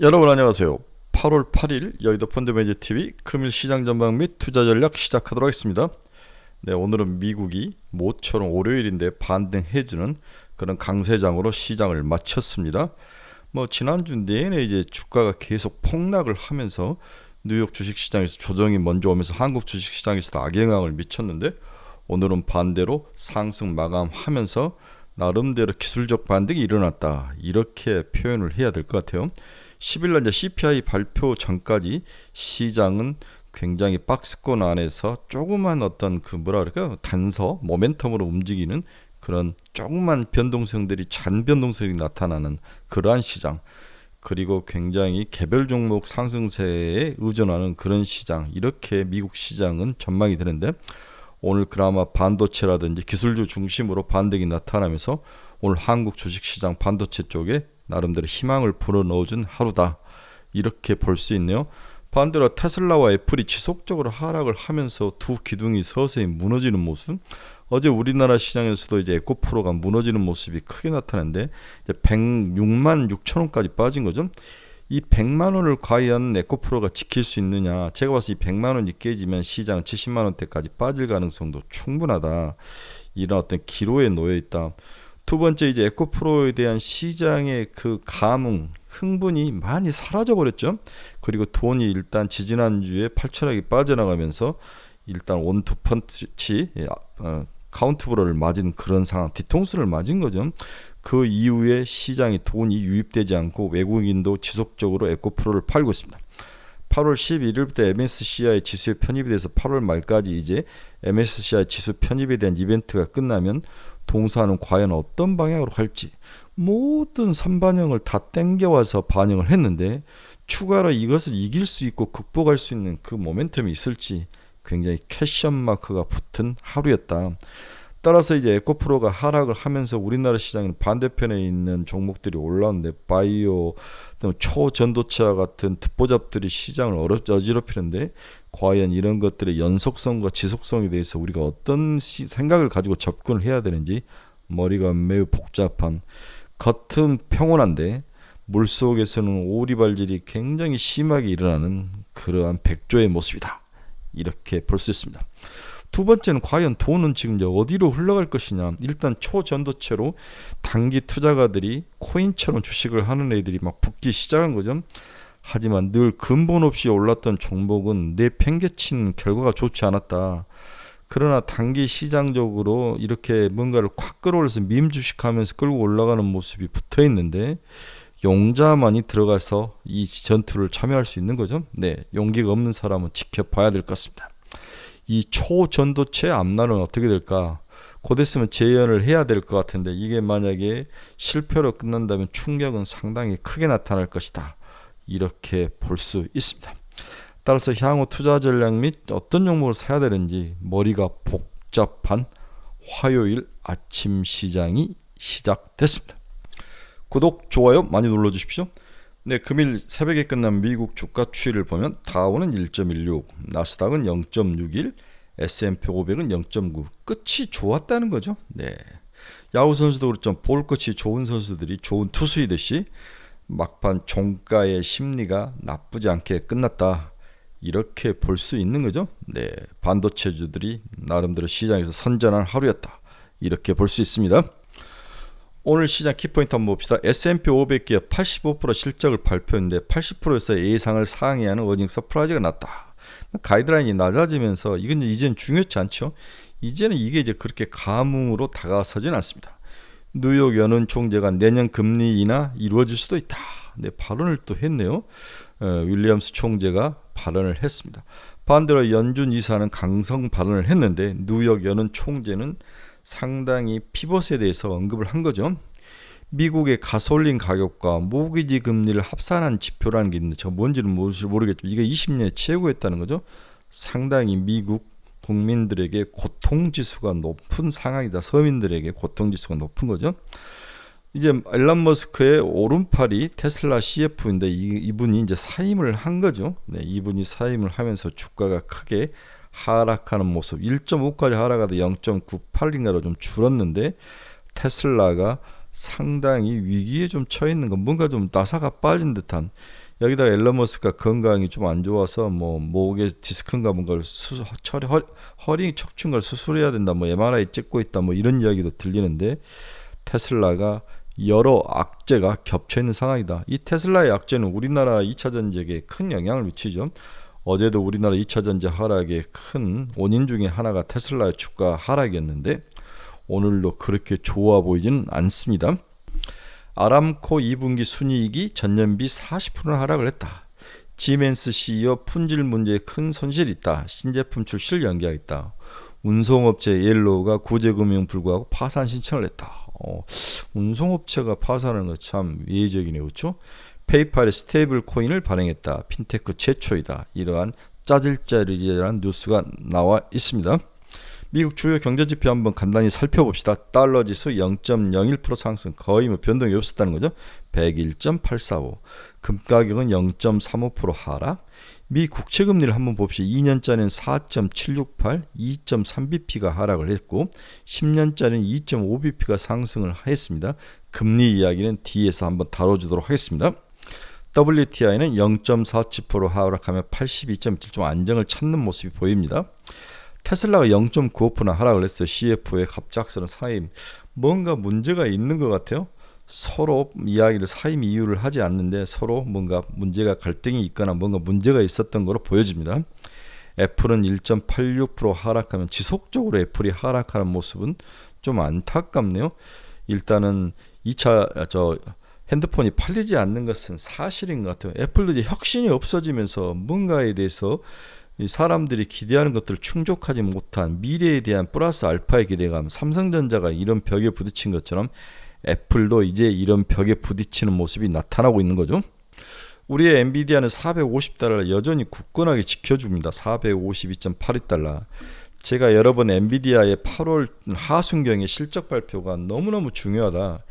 여러분 안녕하세요. 8월 8일 여의도 펀드매니저TV 금일 시장 전망 및 투자 전략 시작하도록 하겠습니다. 네, 오늘은 미국이 모처럼 월요일인데 반등해주는 그런 강세장으로 시장을 마쳤습니다. 지난주 내내 이제 주가가 계속 폭락을 하면서 뉴욕 주식시장에서 조정이 먼저 오면서 한국 주식시장에서도 악영향을 미쳤는데, 오늘은 반대로 상승 마감하면서 나름대로 기술적 반등이 일어났다, 이렇게 표현을 해야 될 것 같아요. 10일날 이제 CPI 발표 전까지 시장은 굉장히 박스권 안에서 조그만 어떤 그 뭐라 그럴까요, 단서 모멘텀으로 움직이는 그런 조그만 변동성들이 잔변동성이 나타나는 그러한 시장, 그리고 굉장히 개별 종목 상승세에 의존하는 그런 시장, 이렇게 미국 시장은 전망이 되는데, 오늘 그나마 반도체라든지 기술주 중심으로 반등이 나타나면서 오늘 한국 주식시장 반도체 쪽에 나름대로 희망을 불어넣어준 하루다, 이렇게 볼 수 있네요. 반대로 테슬라와 애플이 지속적으로 하락을 하면서 두 기둥이 서서히 무너지는 모습, 어제 우리나라 시장에서도 이제 에코프로가 무너지는 모습이 크게 나타났는데, 이제 106만 6천 원까지 빠진 거죠. 이 100만 원을 과연 에코프로가 지킬 수 있느냐, 제가 봐서 이 100만 원이 깨지면 시장 70만 원대까지 빠질 가능성도 충분하다, 이런 어떤 기로에 놓여 있다. 두 번째, 이제 에코프로에 대한 시장의 그 감흥, 흥분이 많이 사라져 버렸죠. 그리고 돈이 일단 지지난주에 8천억이 빠져나가면서 일단 원투펀치 카운트블러를 맞은 그런 상황, 뒤통수를 맞은 거죠. 그 이후에 시장에 돈이 유입되지 않고 외국인도 지속적으로 에코프로를 팔고 있습니다. 8월 11일부터 MSCI 지수에 편입이 돼서 8월 말까지 이제 MSCI 지수 편입에 대한 이벤트가 끝나면 동사는 과연 어떤 방향으로 갈지, 모든 선반영을 다 땡겨와서 반영을 했는데, 추가로 이것을 이길 수 있고 극복할 수 있는 그 모멘텀이 있을지 굉장히 퀘션 마크가 붙은 하루였다. 따라서 이제 에코프로가 하락을 하면서 우리나라 시장은 반대편에 있는 종목들이 올라오는데, 바이오, 초전도체와 같은 듣보잡들이 시장을 어지럽히는데, 과연 이런 것들의 연속성과 지속성에 대해서 우리가 어떤 생각을 가지고 접근을 해야 되는지 머리가 매우 복잡한, 겉은 평온한데 물속에서는 오리발질이 굉장히 심하게 일어나는 그러한 백조의 모습이다, 이렇게 볼 수 있습니다. 두 번째는 과연 돈은 지금 이제 어디로 흘러갈 것이냐. 일단 초전도체로 단기 투자가들이 코인처럼 주식을 하는 애들이 막 붙기 시작한 거죠. 하지만 늘 근본 없이 올랐던 종목은 내팽개친 결과가 좋지 않았다. 그러나 단기 시장적으로 이렇게 뭔가를 콱 끌어올려서 밈 주식하면서 끌고 올라가는 모습이 붙어 있는데, 용자만이 들어가서 이 전투를 참여할 수 있는 거죠. 네, 용기가 없는 사람은 지켜봐야 될 것 같습니다. 이 초전도체 앞날은 어떻게 될까? 곧 있으면 재연을 해야 될 것 같은데, 이게 만약에 실패로 끝난다면 충격은 상당히 크게 나타날 것이다, 이렇게 볼 수 있습니다. 따라서 향후 투자 전략 및 어떤 종목을 사야 되는지 머리가 복잡한 화요일 아침 시장이 시작됐습니다. 구독, 좋아요 많이 눌러주십시오. 네, 금일 새벽에 끝난 미국 주가 추이를 보면 다우는 1.16, 나스닥은 0.61, S&P 500은 0.9. 끝이 좋았다는 거죠. 네, 야구 선수도 그렇죠. 볼 끝이 좋은 선수들이 좋은 투수이듯이 막판 종가의 심리가 나쁘지 않게 끝났다, 이렇게 볼 수 있는 거죠. 네, 반도체주들이 나름대로 시장에서 선전한 하루였다, 이렇게 볼 수 있습니다. 오늘 시장 키포인트 한번 봅시다. S&P 500기업 85% 실적을 발표했는데 80%에서 예상을 상회하는 어닝 서프라이즈가 났다. 가이드라인이 낮아지면서 이건 이제는 중요치 않죠. 이제는 이게 이제 그렇게 감흥으로 다가서지는 않습니다. 뉴욕 연은 총재가 내년 금리 인하 이루어질 수도 있다, 네, 발언을 또 했네요. 윌리엄스 총재가 발언을 했습니다. 반대로 연준 이사는 강성 발언을 했는데, 뉴욕 연은 총재는 상당히 피벗에 대해서 언급을 한 거죠. 미국의 가솔린 가격과 모기지 금리를 합산한 지표라는 게 있는데, 저 뭔지는 모르겠죠. 이게 20년에 최고였다는 거죠. 상당히 미국 국민들에게 고통지수가 높은 상황이다. 서민들에게 고통지수가 높은 거죠. 이제 일론 머스크의 오른팔이 테슬라 CF인데 이분이 이제 사임을 한 거죠. 네, 이분이 사임을 하면서 주가가 크게 하락하는 모습, 1.5까지 하락하다 0.98인가로 좀 줄었는데, 테슬라가 상당히 위기에 좀 처해 있는 건, 뭔가 좀 나사가 빠진 듯한, 여기다가 앨런 머스크가 건강이 좀 안 좋아서 뭐 목에 디스크인가 뭔가를 허리 척추인가를 수술해야 된다, 뭐 MRI 찍고 있다, 뭐 이런 이야기도 들리는데 테슬라가 여러 악재가 겹쳐 있는 상황이다. 이 테슬라의 악재는 우리나라 2차 전지에 큰 영향을 미치죠. 어제도 우리나라 2차 전지 하락의 큰 원인 중에 하나가 테슬라의 주가 하락이었는데 오늘도 그렇게 좋아 보이지는 않습니다. 아람코 2분기 순이익이 전년비 40% 하락을 했다. 지멘스 CEO 품질 문제에 큰 손실이 있다. 신제품 출시를 연기하겠다. 운송업체 옐로우가 구제금융 불구하고 파산 신청을 했다. 운송업체가 파산하는 거 참 예외적이네요. 그렇죠? 페이팔의 스테이블 코인을 발행했다. 핀테크 최초이다. 이러한 짜질짜리한 뉴스가 나와 있습니다. 미국 주요 경제지표 한번 간단히 살펴봅시다. 달러지수 0.01% 상승, 거의 뭐 변동이 없었다는 거죠. 101.845. 금가격은 0.35% 하락. 미 국채금리를 한번 봅시다. 2년짜리는 4.768, 2.3bp가 하락을 했고 10년짜리는 2.5bp가 상승을 했습니다. 금리 이야기는 뒤에서 한번 다뤄주도록 하겠습니다. WTI는 0.47% 하락하며 82.7, 좀 안정을 찾는 모습이 보입니다. 테슬라가 0.95% 하락을 했어요. CFO의 갑작스러운 사임, 뭔가 문제가 있는 것 같아요. 서로 이야기를 사임 이유를 하지 않는데 서로 뭔가 문제가 갈등이 있거나 뭔가 문제가 있었던 것으로 보여집니다. 애플은 1.86% 하락하면 지속적으로 애플이 하락하는 모습은 좀 안타깝네요. 일단은 2차 핸드폰이 팔리지 않는 것은 사실인 것 같아요. 애플도 이제 혁신이 없어지면서 뭔가에 대해서 사람들이 기대하는 것들을 충족하지 못한 미래에 대한 플러스 알파의 기대감, 삼성전자가 이런 벽에 부딪힌 것처럼 애플도 이제 이런 벽에 부딪히는 모습이 나타나고 있는 거죠. 우리의 엔비디아는 450달러 여전히 굳건하게 지켜줍니다. 452.82달러. 제가 여러 번 엔비디아의 8월 하순경의 실적 발표가 너무너무 중요하다.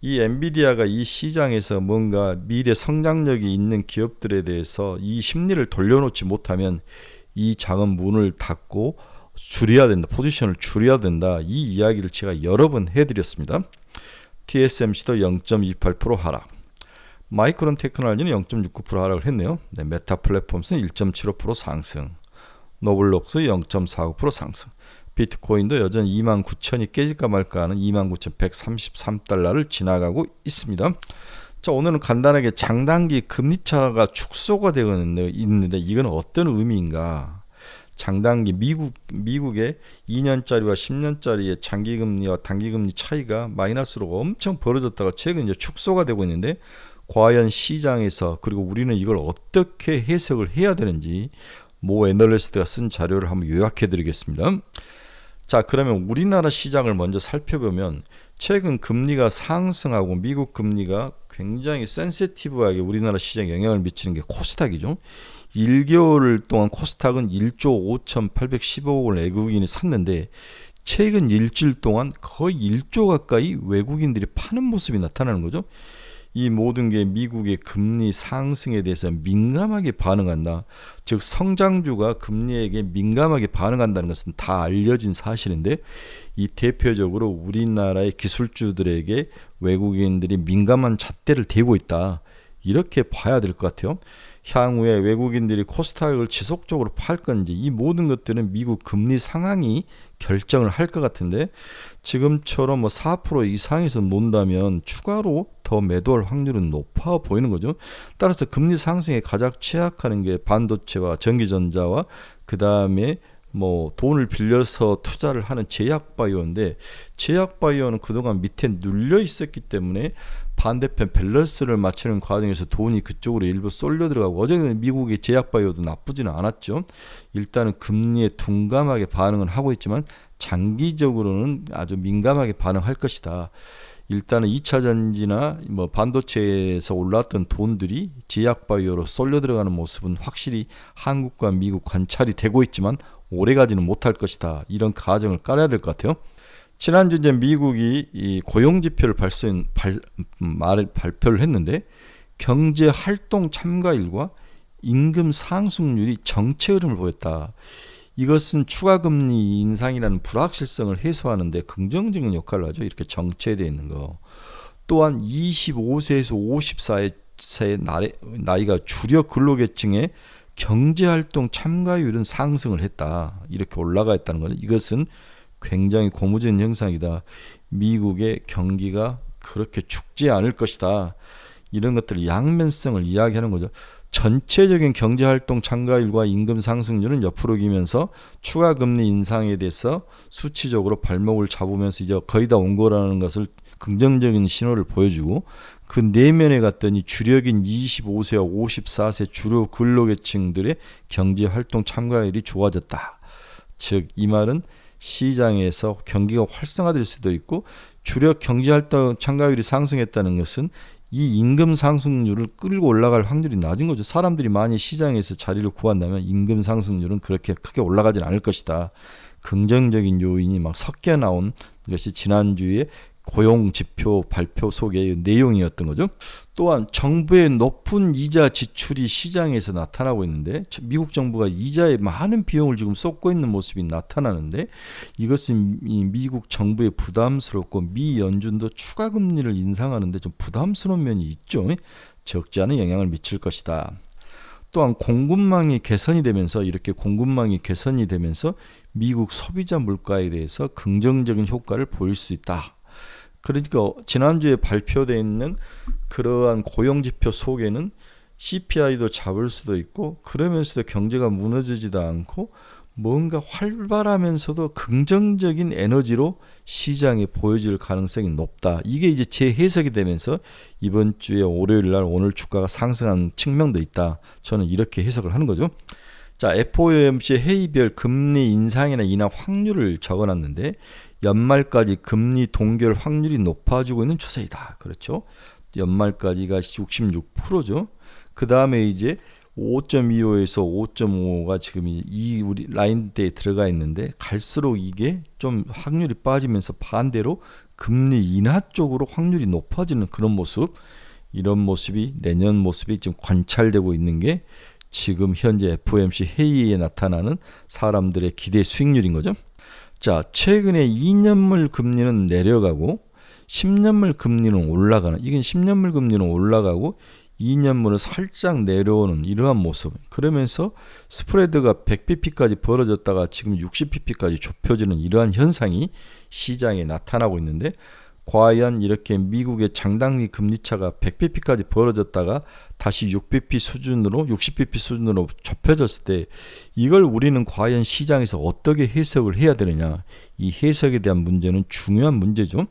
이 엔비디아가 이 시장에서 뭔가 미래 성장력이 있는 기업들에 대해서 이 심리를 돌려놓지 못하면 이 장은 문을 닫고 줄여야 된다. 포지션을 줄여야 된다. 이 이야기를 제가 여러 번 해드렸습니다. TSMC도 0.28% 하락. 마이크론 테크놀로지는 0.69% 하락을 했네요. 네, 메타 플랫폼스는 1.75% 상승. 노블록스 0.49% 상승. 비트코인도 여전히 29,000이 깨질까 말까 하는 29,133달러를 지나가고 있습니다. 자, 오늘은 간단하게 장단기 금리차가 축소가 되고 있는데 이건 어떤 의미인가? 장단기 미국의 2년짜리와 10년짜리의 장기금리와 단기금리 차이가 마이너스로 엄청 벌어졌다가 최근 이제 축소가 되고 있는데 과연 시장에서, 그리고 우리는 이걸 어떻게 해석을 해야 되는지 모 애널리스트가 쓴 자료를 한번 요약해 드리겠습니다. 자, 그러면 우리나라 시장을 먼저 살펴보면 최근 금리가 상승하고 미국 금리가 굉장히 센시티브하게 우리나라 시장에 영향을 미치는 게 코스닥이죠. 1개월 동안 코스닥은 1조 5,815억 원을 외국인이 샀는데 최근 일주일 동안 거의 1조 가까이 외국인들이 파는 모습이 나타나는 거죠. 이 모든 게 미국의 금리 상승에 대해서 민감하게 반응한다. 즉 성장주가 금리에게 민감하게 반응한다는 것은 다 알려진 사실인데 이 대표적으로 우리나라의 기술주들에게 외국인들이 민감한 잣대를 대고 있다. 이렇게 봐야 될 것 같아요. 향후에 외국인들이 코스닥을 지속적으로 팔 건지 이 모든 것들은 미국 금리 상황이 결정을 할 것 같은데 지금처럼 뭐 4% 이상에서 논다면 추가로 더 매도할 확률은 높아 보이는 거죠. 따라서 금리 상승에 가장 취약하는 게 반도체와 전기전자와 그 다음에 뭐 돈을 빌려서 투자를 하는 제약바이오인데 제약바이오는 그동안 밑에 눌려 있었기 때문에 반대편 밸런스를 맞추는 과정에서 돈이 그쪽으로 일부 쏠려 들어가고 어제는 미국의 제약바이오도 나쁘지는 않았죠. 일단은 금리에 둔감하게 반응은 하고 있지만 장기적으로는 아주 민감하게 반응할 것이다. 일단은 2차 전지나 뭐 반도체에서 올랐던 돈들이 제약바이오로 쏠려 들어가는 모습은 확실히 한국과 미국 관찰이 되고 있지만 오래가지는 못할 것이다. 이런 가정을 깔아야 될 것 같아요. 지난주 이제 미국이 이 고용지표를 발표를 했는데 경제 활동 참가율과 임금 상승률이 정체 흐름을 보였다. 이것은 추가 금리 인상이라는 불확실성을 해소하는데 긍정적인 역할을 하죠. 이렇게 정체되어 있는 거. 또한 25세에서 54의 60세 나이가 주력 근로계층의 경제활동 참가율은 상승을 했다. 이렇게 올라가 있다는 거죠. 이것은 굉장히 고무적인 현상이다. 미국의 경기가 그렇게 죽지 않을 것이다. 이런 것들 양면성을 이야기하는 거죠. 전체적인 경제활동 참가율과 임금 상승률은 옆으로 기면서 추가 금리 인상에 대해서 수치적으로 발목을 잡으면서 이제 거의 다 온 거라는 것을 긍정적인 신호를 보여주고, 그 내면에 갔더니 주력인 25세와 54세 주로 근로계층들의 경제활동 참가율이 좋아졌다. 즉 이 말은 시장에서 경기가 활성화될 수도 있고, 주력 경제활동 참가율이 상승했다는 것은 이 임금 상승률을 끌고 올라갈 확률이 낮은 거죠. 사람들이 많이 시장에서 자리를 구한다면 임금 상승률은 그렇게 크게 올라가진 않을 것이다. 긍정적인 요인이 막 섞여 나온 것이 지난주에 고용지표 발표 속의 내용이었던 거죠. 또한 정부의 높은 이자 지출이 시장에서 나타나고 있는데, 미국 정부가 이자에 많은 비용을 지금 쏟고 있는 모습이 나타나는데, 이것은 미국 정부의 부담스럽고 미 연준도 추가 금리를 인상하는데 좀 부담스러운 면이 있죠. 적지 않은 영향을 미칠 것이다. 또한 공급망이 개선이 되면서, 이렇게 공급망이 개선이 되면서 미국 소비자 물가에 대해서 긍정적인 효과를 보일 수 있다. 그러니까 지난주에 발표되어 있는 그러한 고용지표 속에는 CPI도 잡을 수도 있고, 그러면서도 경제가 무너지지도 않고 뭔가 활발하면서도 긍정적인 에너지로 시장에 보여질 가능성이 높다. 이게 이제 재해석이 되면서 이번 주에 월요일 날 오늘 주가가 상승한 측면도 있다. 저는 이렇게 해석을 하는 거죠. 자, FOMC 회의별 금리 인상이나 인하 확률을 적어놨는데, 연말까지 금리 동결 확률이 높아지고 있는 추세이다. 그렇죠? 연말까지가 66%죠. 그 다음에 이제 5.25에서 5.5가 지금 이 우리 라인대에 들어가 있는데, 갈수록 이게 좀 확률이 빠지면서 반대로 금리 인하 쪽으로 확률이 높아지는 그런 모습, 이런 모습이 내년 모습이 지금 관찰되고 있는 게 지금 현재 FOMC 회의에 나타나는 사람들의 기대 수익률인 거죠. 자, 최근에 2년물 금리는 내려가고 10년물 금리는 올라가는, 이건 10년물 금리는 올라가고 2년물은 살짝 내려오는 이러한 모습. 그러면서 스프레드가 100bp까지 벌어졌다가 지금 60bp까지 좁혀지는 이러한 현상이 시장에 나타나고 있는데, 과연 이렇게 미국의 장단기 금리차가 100bp까지 벌어졌다가 다시 60bp 수준으로 좁혀졌을 때, 이걸 우리는 과연 시장에서 어떻게 해석을 해야 되느냐. 이 해석에 대한 문제는 중요한 문제죠.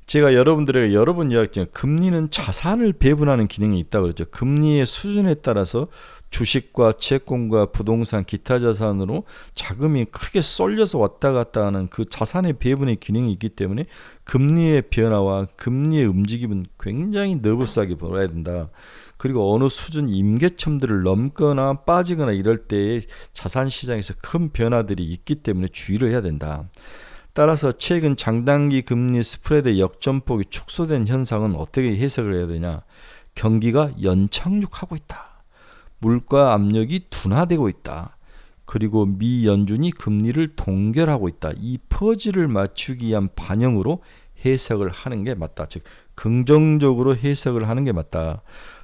제가 여러분들에게 여러 번 이야기했지만 금리는 자산을 배분하는 기능이 있다고 그랬죠. 금리의 수준에 따라서 주식과 채권과 부동산, 기타 자산으로 자금이 크게 쏠려서 왔다 갔다 하는 그 자산의 배분의 기능이 있기 때문에 금리의 변화와 금리의 움직임은 굉장히 너브스하게 벌어야 된다. 그리고 어느 수준 임계점들을 넘거나 빠지거나 이럴 때에 자산 시장에서 큰 변화들이 있기 때문에 주의를 해야 된다. 따라서 최근 장단기 금리 스프레드 역전폭이 축소된 현상은 어떻게 해석을 해야 되냐. 경기가 연착륙하고 있다. 물가 압력이 둔화되고 있다. 그리고 미 연준이 금리를 동결하고 있다. 이 퍼즐을 맞추기 위한 반영으로 해석을 하는 게 맞다. 즉 긍정적으로 해석을 하는 게 맞다.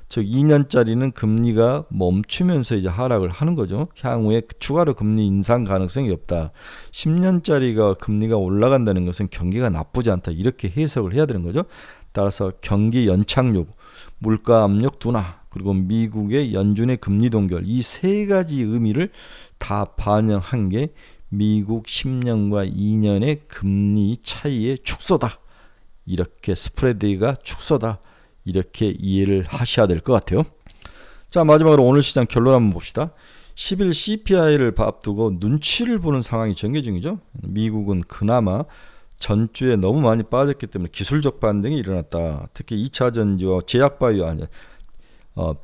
즉 2년짜리는 금리가 멈추면서 이제 하락을 하는 거죠. 향후에 추가로 금리 인상 가능성이 없다. 10년짜리가 금리가 올라간다는 것은 경기가 나쁘지 않다. 이렇게 해석을 해야 되는 거죠. 따라서 경기 연착륙, 물가 압력 둔화, 그리고 미국의 연준의 금리 동결, 이 세 가지 의미를 다 반영한 게 미국 10년과 2년의 금리 차이의 축소다. 이렇게 스프레드가 축소다. 이렇게 이해를 하셔야 될 것 같아요. 자, 마지막으로 오늘 시장 결론 한번 봅시다. 10일 CPI를 앞두고 눈치를 보는 상황이 전개 중이죠. 미국은 그나마 전주에 너무 많이 빠졌기 때문에 기술적 반등이 일어났다. 특히 2차 전지와 제약바이오,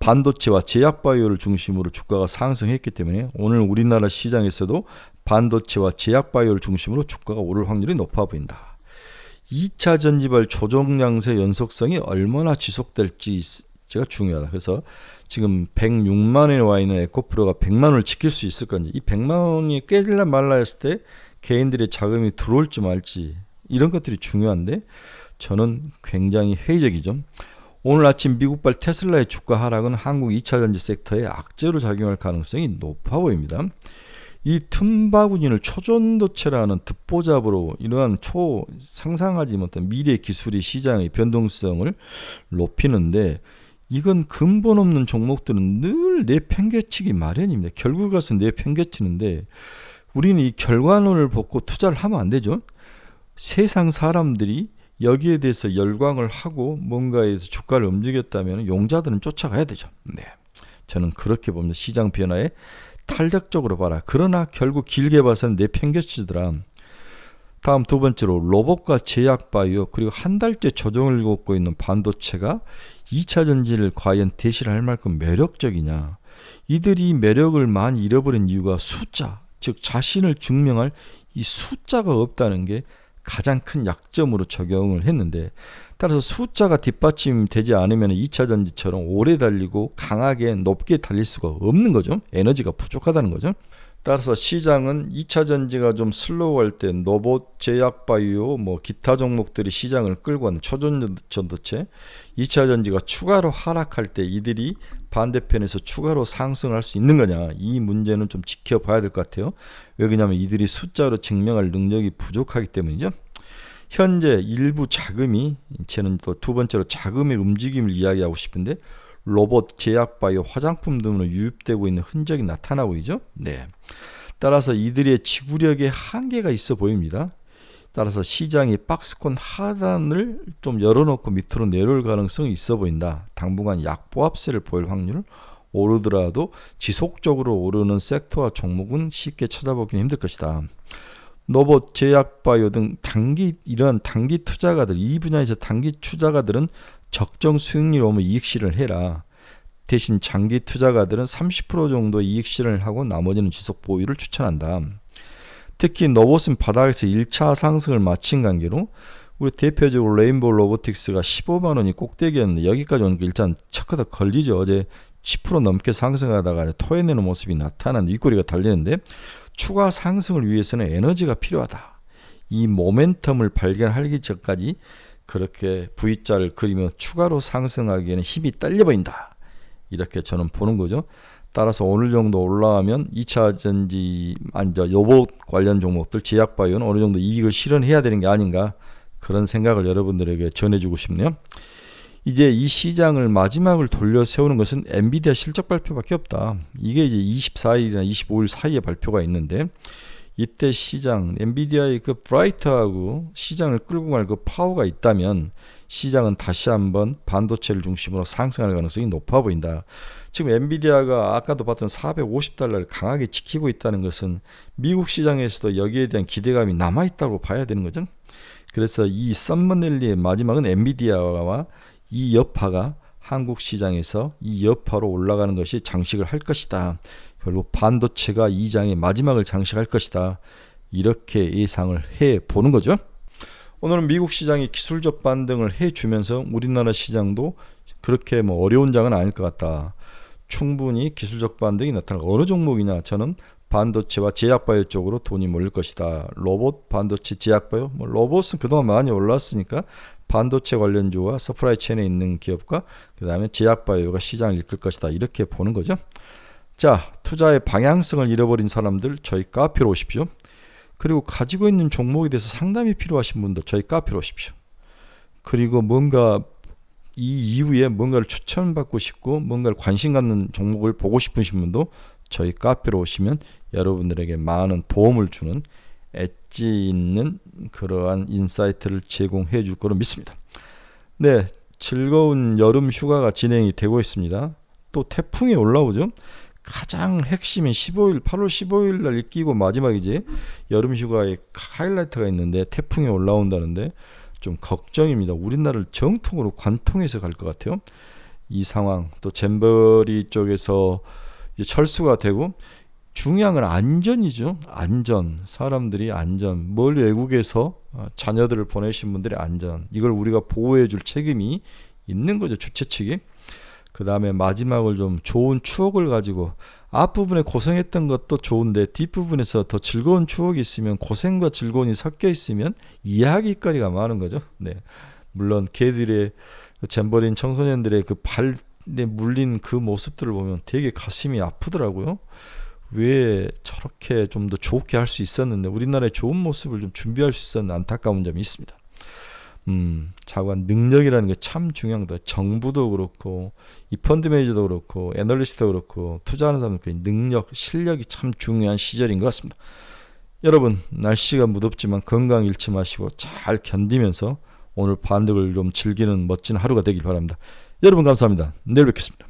반도체와 제약바이오를 중심으로 주가가 상승했기 때문에 오늘 우리나라 시장에서도 반도체와 제약바이오를 중심으로 주가가 오를 확률이 높아 보인다. 2차 전지발 조정 양세 연속성이 얼마나 지속될지 제가 중요하다. 그래서 지금 106만 원에 와 있는 에코프로가 100만 원을 지킬 수 있을 건지, 이 100만 원이 깨질라 말라 했을 때 개인들의 자금이 들어올지 말지, 이런 것들이 중요한데 저는 굉장히 회의적이죠. 오늘 아침 미국발 테슬라의 주가 하락은 한국 2차전지 섹터에 악재로 작용할 가능성이 높아 보입니다. 이 틈바구니를 초전도체라는 듣보잡으로 이러한 상상하지 못한 미래 기술이 시장의 변동성을 높이는데, 이건 근본 없는 종목들은 늘 내팽개치기 마련입니다. 결국 가서 내팽개치는데 우리는 이 결과론을 보고 투자를 하면 안 되죠. 세상 사람들이 여기에 대해서 열광을 하고 뭔가에서 주가를 움직였다면 용자들은 쫓아가야 되죠. 네, 저는 그렇게 봅니다. 시장 변화에 탄력적으로 봐라. 그러나 결국 길게 봐서는 내팽개치더라. 다음 두 번째로 로봇과 제약바이오, 그리고 한 달째 조정을 걷고 있는 반도체가 2차 전지를 과연 대시를 할 만큼 매력적이냐. 이들이 매력을 많이 잃어버린 이유가 숫자, 즉 자신을 증명할 이 숫자가 없다는 게 가장 큰 약점으로 적용을 했는데, 따라서 숫자가 뒷받침되지 않으면 2차 전지처럼 오래 달리고 강하게 높게 달릴 수가 없는 거죠. 에너지가 부족하다는 거죠. 따라서 시장은 2차 전지가 좀 슬로우할 때 로봇, 제약바이오, 기타 종목들이 시장을 끌고 가는 초전도체, 2차 전지가 추가로 하락할 때 이들이 반대편에서 추가로 상승을 할 수 있는 거냐, 이 문제는 좀 지켜봐야 될 것 같아요. 왜 그러냐면 이들이 숫자로 증명할 능력이 부족하기 때문이죠. 현재 일부 자금이, 저는 또 두 번째로 자금의 움직임을 이야기하고 싶은데, 로봇, 제약바이오, 화장품 등으로 유입되고 있는 흔적이 나타나 보이죠. 네. 따라서 이들의 지구력에 한계가 있어 보입니다. 따라서 시장이 박스권 하단을 좀 열어놓고 밑으로 내려올 가능성이 있어 보인다. 당분간 약보합세를 보일 확률을, 오르더라도 지속적으로 오르는 섹터와 종목은 쉽게 찾아보기는 힘들 것이다. 로봇, 제약바이오 등 이런 단기 투자가들, 이 분야에서 단기 투자가들은 적정 수익률 오면 이익 실현을 해라. 대신 장기 투자가들은 30% 정도 이익 실현을 하고 나머지는 지속 보유를 추천한다. 특히 로봇은 바닥에서 1차 상승을 마친 관계로 우리 대표적으로 레인보우 로보틱스가 15만 원이 꼭대기였는데 여기까지 오는 게 일단 척하다 걸리죠. 어제 10% 넘게 상승하다가 토해내는 모습이 나타난 윗꼬리가 달리는데, 추가 상승을 위해서는 에너지가 필요하다. 이 모멘텀을 발견하기 전까지 그렇게 V자를 그리며 추가로 상승하기에는 힘이 딸려 보인다. 이렇게 저는 보는 거죠. 따라서 오늘 정도 올라가면 2차 전지, 로봇 관련 종목들, 제약바이오는 어느 정도 이익을 실현해야 되는 게 아닌가, 그런 생각을 여러분들에게 전해주고 싶네요. 이제 이 시장을 마지막을 돌려 세우는 것은 엔비디아 실적 발표밖에 없다. 이게 이제 24일이나 25일 사이에 발표가 있는데, 이때 시장, 엔비디아의 그 브라이트하고 시장을 끌고 갈 그 파워가 있다면 시장은 다시 한번 반도체를 중심으로 상승할 가능성이 높아 보인다. 지금 엔비디아가 아까도 봤던 $450를 강하게 지키고 있다는 것은 미국 시장에서도 여기에 대한 기대감이 남아있다고 봐야 되는 거죠. 그래서 이 썸머넬리의 마지막은 엔비디아와 이 여파가 한국 시장에서 이 여파로 올라가는 것이 장식을 할 것이다. 결국 반도체가 이 장의 마지막을 장식할 것이다. 이렇게 예상을 해보는 거죠. 오늘은 미국 시장이 기술적 반등을 해주면서 우리나라 시장도 그렇게 어려운 장은 아닐 것 같다. 충분히 기술적 반등이 나타나고, 어느 종목이냐, 저는 반도체와 제약바이오 쪽으로 돈이 몰릴 것이다. 로봇, 반도체, 제약바이오, 로봇은 그동안 많이 올랐으니까 반도체 관련주와 서프라이 체인에 있는 기업과 그 다음에 제약바이오가 시장을 이끌 것이다. 이렇게 보는 거죠. 자, 투자의 방향성을 잃어버린 사람들 저희 카페로 오십시오. 그리고 가지고 있는 종목에 대해서 상담이 필요하신 분들 저희 카페로 오십시오. 그리고 뭔가 이 이후에 뭔가를 추천받고 싶고 뭔가를 관심 갖는 종목을 보고 싶으신 분도 저희 카페로 오시면 여러분들에게 많은 도움을 주는 엣지 있는 그러한 인사이트를 제공해 줄 거로 믿습니다. 네, 즐거운 여름 휴가가 진행이 되고 있습니다. 또 태풍이 올라오죠. 가장 핵심인 8월 15일 날 끼고 마지막이지 여름 휴가의 하이라이트가 있는데 태풍이 올라온다는데 좀 걱정입니다. 우리나라를 정통으로 관통해서 갈 것 같아요. 이 상황, 또 잼버리 쪽에서 이제 철수가 되고, 중요한 건 안전이죠. 안전. 사람들이 안전. 멀리 외국에서 자녀들을 보내신 분들의 안전. 이걸 우리가 보호해 줄 책임이 있는 거죠. 주최 측이. 그 다음에 마지막을 좀 좋은 추억을 가지고, 앞부분에 고생했던 것도 좋은데 뒷부분에서 더 즐거운 추억이 있으면, 고생과 즐거움이 섞여 있으면 이야기거리가 많은 거죠. 네. 물론 걔들의 그 잼버린 청소년들의 그 발에 물린 그 모습들을 보면 되게 가슴이 아프더라고요. 왜 저렇게 좀 더 좋게 할 수 있었는데, 우리나라의 좋은 모습을 좀 준비할 수 있었는 안타까운 점이 있습니다. 자관 능력이라는 게 참 중요한 거다. 정부도 그렇고 이 펀드 매니저도 그렇고 애널리스트도 그렇고 투자하는 사람도 그렇고 능력, 실력이 참 중요한 시절인 것 같습니다. 여러분, 날씨가 무덥지만 건강 잃지 마시고 잘 견디면서 오늘 반등을 좀 즐기는 멋진 하루가 되길 바랍니다. 여러분 감사합니다. 내일 뵙겠습니다.